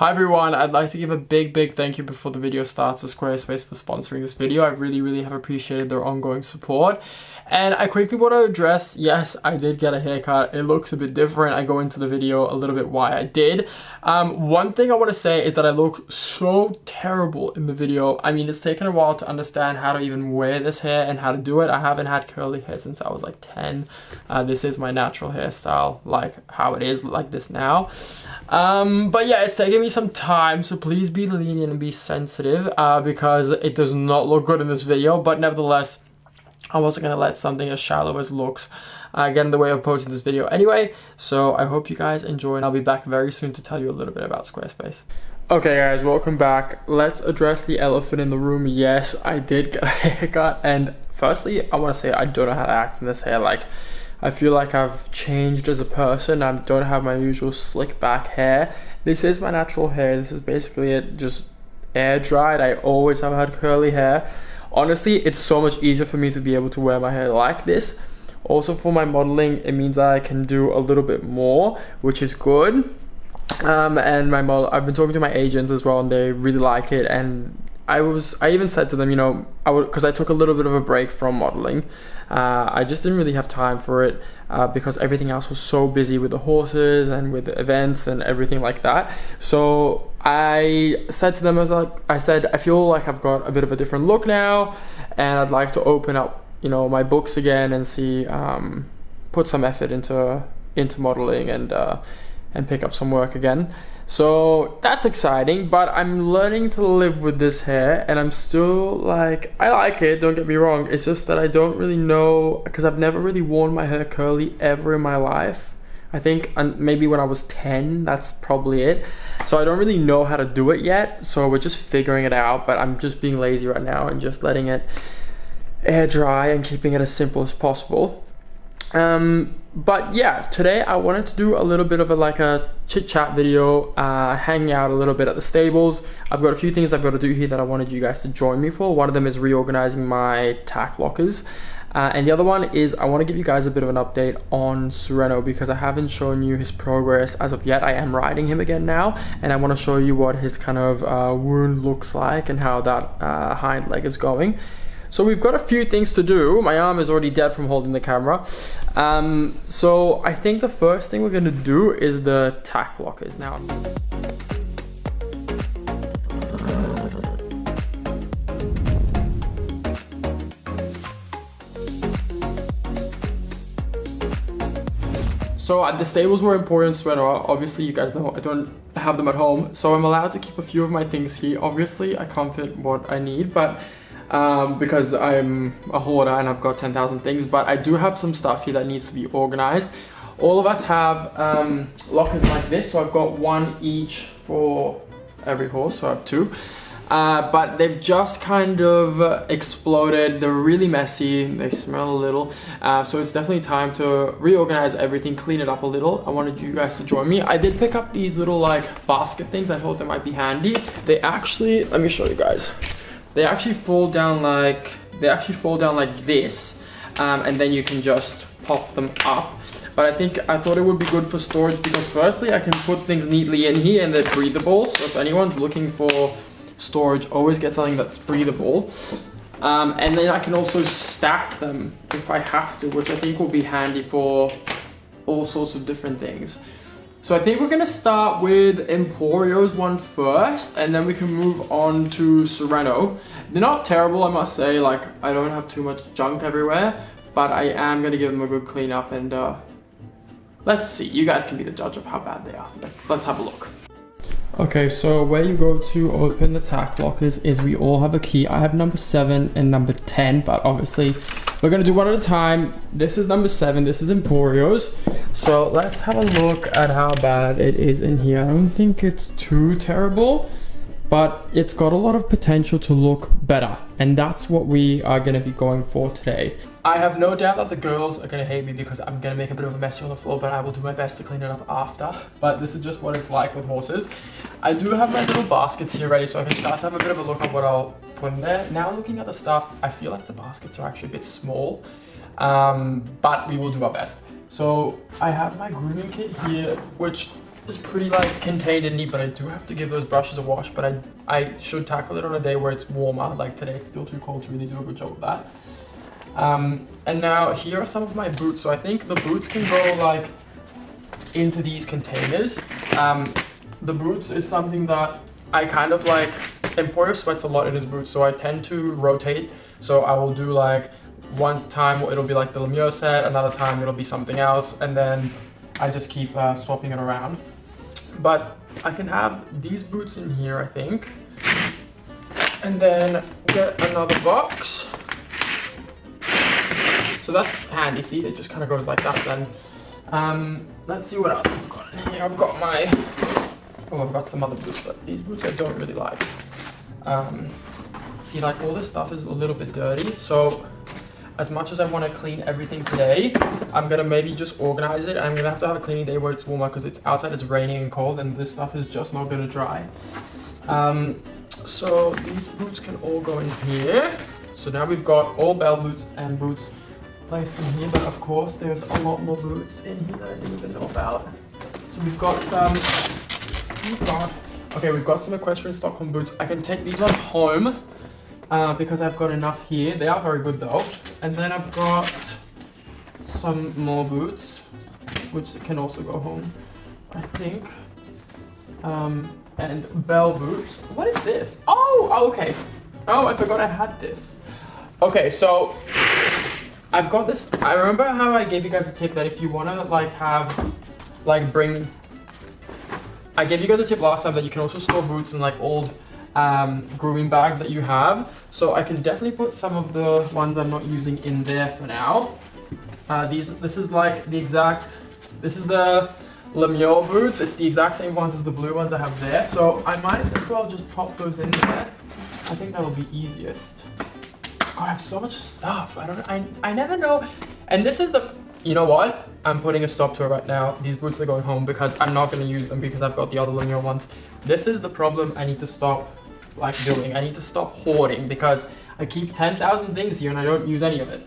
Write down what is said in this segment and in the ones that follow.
Hi everyone, I'd like to give a big thank you before the video starts to Squarespace for sponsoring this video. I really have appreciated their ongoing support. And I quickly want to address, yes, I did get a haircut. It looks a bit different. I go into the video a little bit why I did. One thing I want to say is that I look so terrible in the video. I mean, it's taken a while to understand how to even wear this hair and how to do it. I haven't had curly hair since I was like 10. This is my natural hairstyle, like how it is like this now. But yeah, it's taken me some time, so please be lenient and be sensitive because it does not look good in this video. But nevertheless, I wasn't going to let something as shallow as looks get in the way of posting this video anyway. So I hope you guys enjoy, and I'll be back very soon to tell you a little bit about Squarespace. Okay guys, welcome back. Let's address the elephant in the room. Yes, I did get a haircut, and firstly, I want to say I don't know how to act in this hair. Like, I feel like I've changed as a person. I don't have my usual slick back hair. This is my natural hair. This is basically it, just air dried. I always have had curly hair. Honestly, it's so much easier for me to be able to wear my hair like this. Also for my modeling, it means that I can do a little bit more, which is good. And my model, I've been talking to my agents as well, and they really like it. And I even said to them, you know, because I took a little bit of a break from modeling. I just didn't really have time for it because everything else was so busy with the horses and with the events and everything like that. So I said to them, I said, I feel like I've got a bit of a different look now, and I'd like to open up, you know, my books again and see, put some effort into modeling and pick up some work again. So that's exciting, but I'm learning to live with this hair, and I'm still like, I like it, don't get me wrong. It's just that I don't really know, because I've never really worn my hair curly ever in my life. I think maybe when I was 10, that's probably it. So I don't really know how to do it yet. So we're just figuring it out, but I'm just being lazy right now and just letting it air dry and keeping it as simple as possible. But yeah, today I wanted to do a little bit of a chit chat video, hanging out a little bit at the stables. I've got a few things I've got to do here that I wanted you guys to join me for. One of them is reorganizing my tack lockers. And the other one is I want to give you guys a bit of an update on 𝒍𝒍𝒐𝒘 because I haven't shown you his progress as of yet. I am riding him again now, and I want to show you what his kind of wound looks like and how that hind leg is going. So we've got a few things to do. My arm is already dead from holding the camera. So I think the first thing we're going to do is the tack lockers now. So at the stables were in 𝒋𝒐𝒍𝒐𝒘. Obviously, you guys know I don't have them at home, so I'm allowed to keep a few of my things here. Obviously, I can't fit what I need, but because I'm a hoarder and I've got 10,000 things, but I do have some stuff here that needs to be organized. All of us have lockers like this, so I've got one each for every horse, so I have two. But they've just kind of exploded. They're really messy, they smell a little, so it's definitely time to reorganize everything, clean it up a little. I wanted you guys to join me. I did pick up these little like basket things. I thought they might be handy. They actually, let me show you guys. They actually fall down like this, and then you can just pop them up. But I thought it would be good for storage because firstly I can put things neatly in here and they're breathable. So if anyone's looking for storage, always get something that's breathable. And then I can also stack them if I have to, which I think will be handy for all sorts of different things. So I think we're gonna start with Emporios one first, and then we can move on to 𝒍𝒍𝒐𝒘. They're not terrible, I must say. Like, I don't have too much junk everywhere, but I am gonna give them a good clean up, and let's see. You guys can be the judge of how bad they are. Let's have a look. Okay, so where you go to open the tack lockers is we all have a key. I have number 7 and number 10, but obviously we're gonna do one at a time. This is number 7, this is Emporios. So let's have a look at how bad it is in here. I don't think it's too terrible, but it's got a lot of potential to look better, and that's what we are gonna be going for today. I have no doubt that the girls are gonna hate me because I'm gonna make a bit of a mess on the floor, but I will do my best to clean it up after. But this is just what it's like with horses. I do have my little baskets here ready, so I can start to have a bit of a look at what I'll put in there. Now looking at the stuff, I feel like the baskets are actually a bit small, but we will do our best. So I have my grooming kit here, which is pretty like contained and neat, but I do have to give those brushes a wash, but I should tackle it on a day where it's warmer. Like today it's still too cold to really do a good job with that. And now here are some of my boots. So I think the boots can go like into these containers. The boots is something that I kind of like, Emporio sweats a lot in his boots, so I tend to rotate. So I will do like one time it'll be like the Lemieux set, another time it'll be something else, and then I just keep swapping it around. But I can have these boots in here, I think, and then get another box. So that's handy, see, it just kind of goes like that then. Let's see what else I've got in here. I've got my, I've got some other boots, but these boots I don't really like. See, like all this stuff is a little bit dirty, so as much as I want to clean everything today, I'm gonna maybe just organize it. I'm gonna have to have a cleaning day where it's warmer because it's outside, it's raining and cold, and this stuff is just not gonna dry. So these boots can all go in here. So now we've got all bell boots and boots placed in here, but of course there's a lot more boots in here that I didn't even know about. So we've got some, oh god. Okay, we've got some equestrian Stockholm boots. I can take these ones home because I've got enough here. They are very good though. And then I've got some more boots, which can also go home, I think. And bell boots. What is this? Oh, okay. Oh, I forgot I had this. Okay, so I've got this. I remember how I gave you guys a tip that if you want to like have, like bring, I gave you guys a tip last time that you can also store boots in like old grooming bags that you have. So I can definitely put some of the ones I'm not using in there for now. This is like the exact, this is the Lemieux boots. It's the exact same ones as the blue ones I have there. So I might as well just pop those in there. I think that'll be easiest. God, I have so much stuff. I never know. And this is the, you know what? I'm putting a stop to it right now. These boots are going home because I'm not going to use them because I've got the other Lemieux ones. This is the problem I need to stop like doing. I need to stop hoarding because I keep 10,000 things here and I don't use any of it.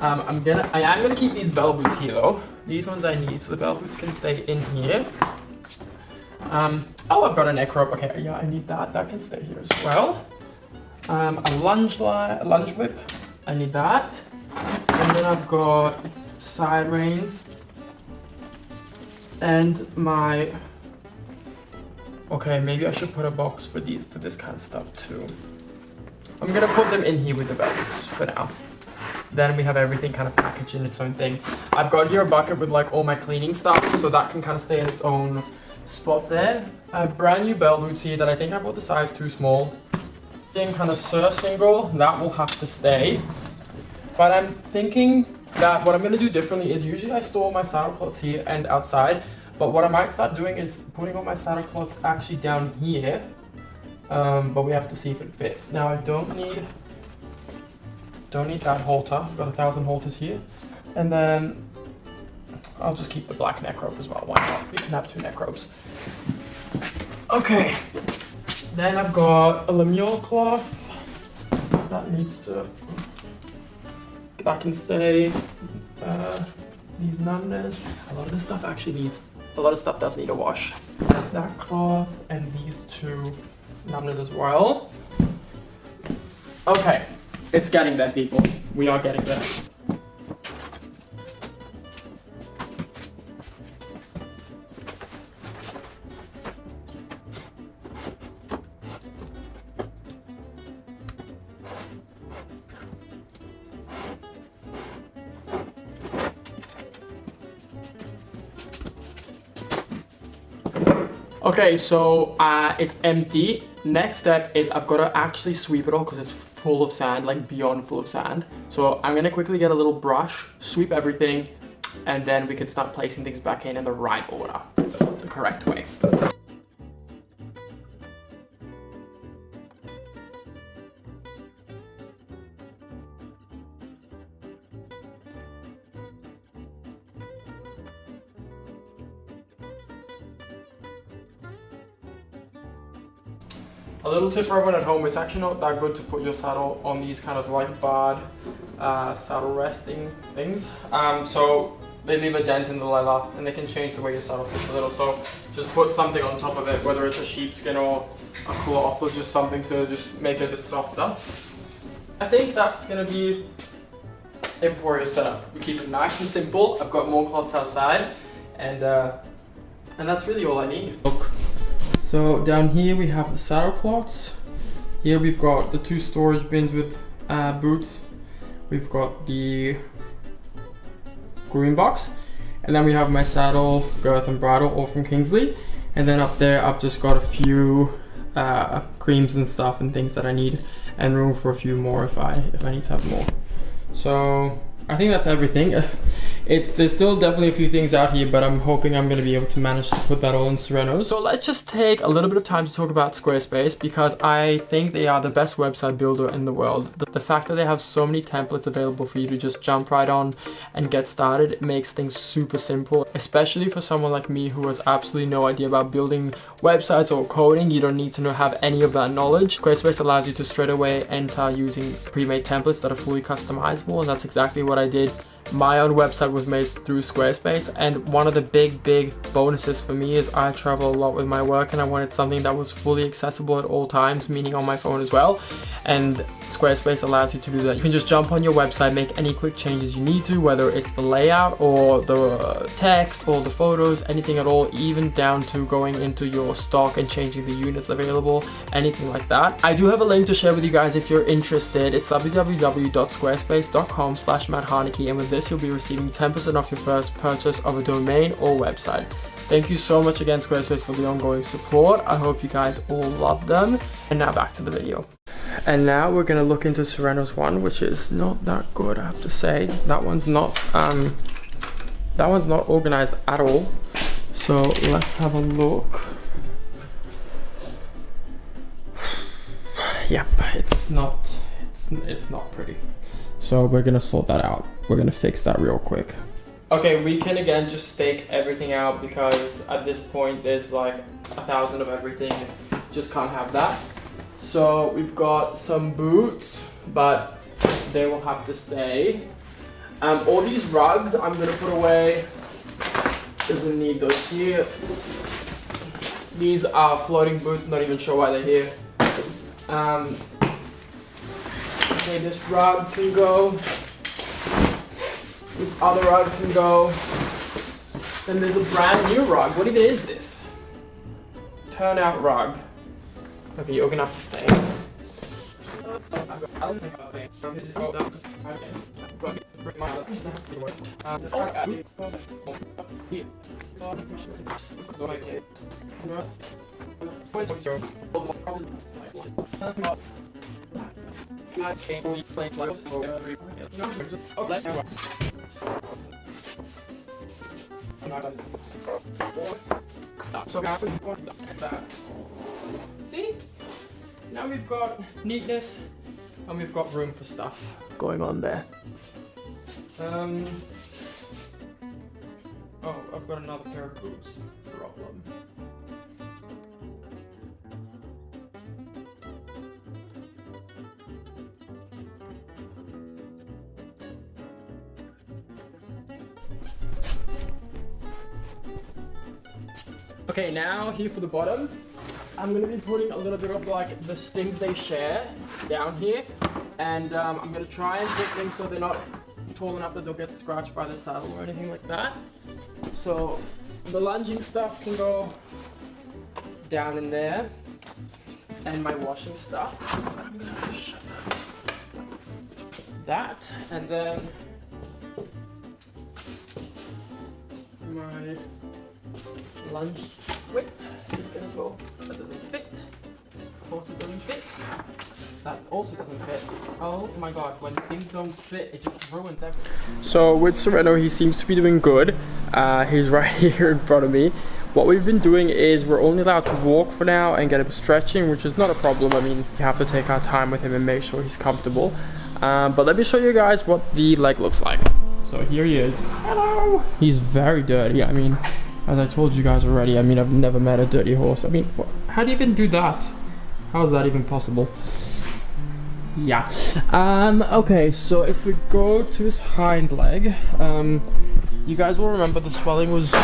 I am gonna keep these bell boots here though. These ones I need, so the bell boots can stay in here. Oh, I've got a neck rope. Okay, yeah, I need that. That can stay here as well. A lunge whip. I need that. And then I've got side reins and my. Okay, maybe I should put a box for this kind of stuff too. I'm gonna put them in here with the bell boots for now. Then we have everything kind of packaged in its own thing. I've got here a bucket with like all my cleaning stuff, so that can kind of stay in its own spot there. I have brand new bell boots here that I think I bought the size too small. Then kind of single, that will have to stay. But I'm thinking that what I'm gonna do differently is usually I store my saddle cloths here and outside, but what I might start doing is putting all my saddle cloths actually down here. But we have to see if it fits. Now I don't need that halter. I've got 1,000 halters here. And then I'll just keep the black neck rope as well. Why not? We can have 2 neck ropes. Okay. Then I've got a Lemieux cloth. That can stay. These numbers. A lot of this stuff actually needs, a lot of stuff does need a wash. That cloth and these 2 numbers as well. Okay. It's getting there, people. We are getting there. Okay, so it's empty. Next step is I've got to actually sweep it all because it's full of sand, like beyond full of sand. So I'm gonna quickly get a little brush, sweep everything, and then we can start placing things back in the right order, the correct way. A little tip for everyone at home, it's actually not that good to put your saddle on these kind of like barred saddle resting things. So they leave a dent in the leather, and they can change the way your saddle fits a little. So just put something on top of it, whether it's a sheepskin or a cloth or just something to just make it a bit softer. I think that's gonna be it for your setup. We keep it nice and simple. I've got more cloths outside, and that's really all I need. Look. So down here we have the saddle cloths. Here we've got the 2 storage bins with boots. We've got the grooming box, and then we have my saddle, girth and bridle, all from Kingsley. And then up there I've just got a few creams and stuff and things that I need, and room for a few more if I need to have more. So I think that's everything. There's still definitely a few things out here, but I'm hoping I'm going to be able to manage to put that all in Sereno's. So let's just take a little bit of time to talk about Squarespace, because I think they are the best website builder in the world. The fact that they have so many templates available for you to just jump right on and get started makes things super simple, especially for someone like me who has absolutely no idea about building websites or coding. You don't need to have any of that knowledge. Squarespace allows you to straight away enter using pre-made templates that are fully customizable, and that's exactly what I did. My own website was made through Squarespace, and one of the big bonuses for me is I travel a lot with my work, and I wanted something that was fully accessible at all times, meaning on my phone as well. And Squarespace allows you to do that. You can just jump on your website, make any quick changes you need to, whether it's the layout or the text or the photos, anything at all, even down to going into your stock and changing the units available, anything like that. I do have a link to share with you guys if you're interested. It's www.squarespace.com/MattHarnacke, and with this you'll be receiving 10% off your first purchase of a domain or website. Thank you so much again, Squarespace, for the ongoing support. I hope you guys all love them. And now back to the video. And now we're gonna look into Sereno's one, which is not that good, I have to say. That one's not organized at all. So let's have a look. Yep, it's not pretty. So we're gonna sort that out. We're gonna fix that real quick. Okay, we can again just stake everything out, because at this point there's like 1,000 of everything. Just can't have that. So we've got some boots, but they will have to stay. All these rugs I'm gonna put away. Doesn't need those here. These are floating boots, not even sure why they're here. Okay, this rug can go. This other rug can go. Then there's a brand new rug. What even is this? Turnout rug. Okay, you're gonna have to stay. See? Now we've got neatness and we've got room for stuff going on there. Oh, I've got another pair of boots. Problem. Okay, now here for the bottom. I'm gonna be putting a little bit of like the things they share down here, and I'm gonna try and put things so they're not tall enough that they'll get scratched by the saddle or anything like that. So the lunging stuff can go down in there, and my washing stuff. I'm gonna have to shut that, and then my lunch whip is gonna go. That doesn't fit. Of course it doesn't fit. That also doesn't fit. Oh my god, when things don't fit, it just ruins everything. So with Sereno, he seems to be doing good. He's right here in front of me. What we've been doing is we're only allowed to walk for now and get him stretching, which is not a problem. I mean, we have to take our time with him and make sure he's comfortable. But let me show you guys what the leg looks like. So here he is. Hello! He's very dirty. I mean, as I told you guys already, I mean, I've never met a dirty horse. I mean, how do you even do that? How is that even possible? Yeah. Okay, so if we go to his hind leg, You guys will remember the swelling was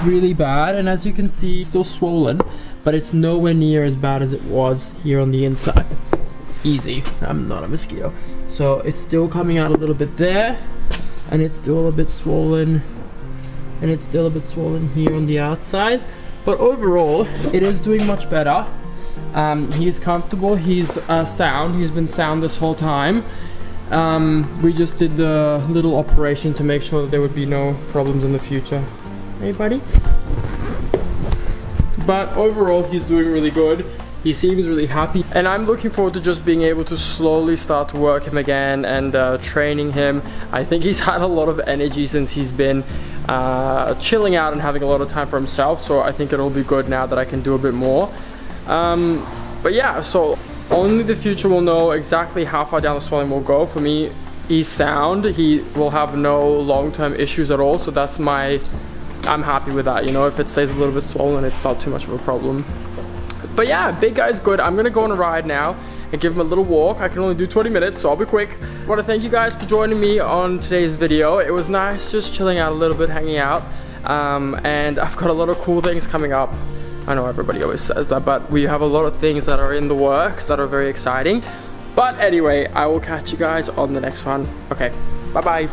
really bad, and as you can see, it's still swollen, but it's nowhere near as bad as it was here on the inside. Easy, I'm not a mosquito. So it's still coming out a little bit there, and it's still a bit swollen, and it's still a bit swollen here on the outside. But overall, it is doing much better. He's comfortable, he's sound, he's been sound this whole time. We just did the little operation to make sure that there would be no problems in the future. Hey buddy? But overall, he's doing really good. He seems really happy, and I'm looking forward to just being able to slowly start to work him again and training him. I think he's had a lot of energy since he's been chilling out and having a lot of time for himself, so I think it'll be good now that I can do a bit more. But yeah, so only the future will know exactly how far down the swelling will go. For me, he's sound. He will have no long-term issues at all, so that's I'm happy with that. You know, if it stays a little bit swollen, it's not too much of a problem. But yeah, big guy's good. I'm gonna go on a ride now and give him a little walk. I can only do 20 minutes, so I'll be quick. I want to thank you guys for joining me on today's video. It was nice just chilling out a little bit, hanging out. And I've got a lot of cool things coming up. I know everybody always says that, but we have a lot of things that are in the works that are very exciting. But anyway, I will catch you guys on the next one. Okay, bye-bye.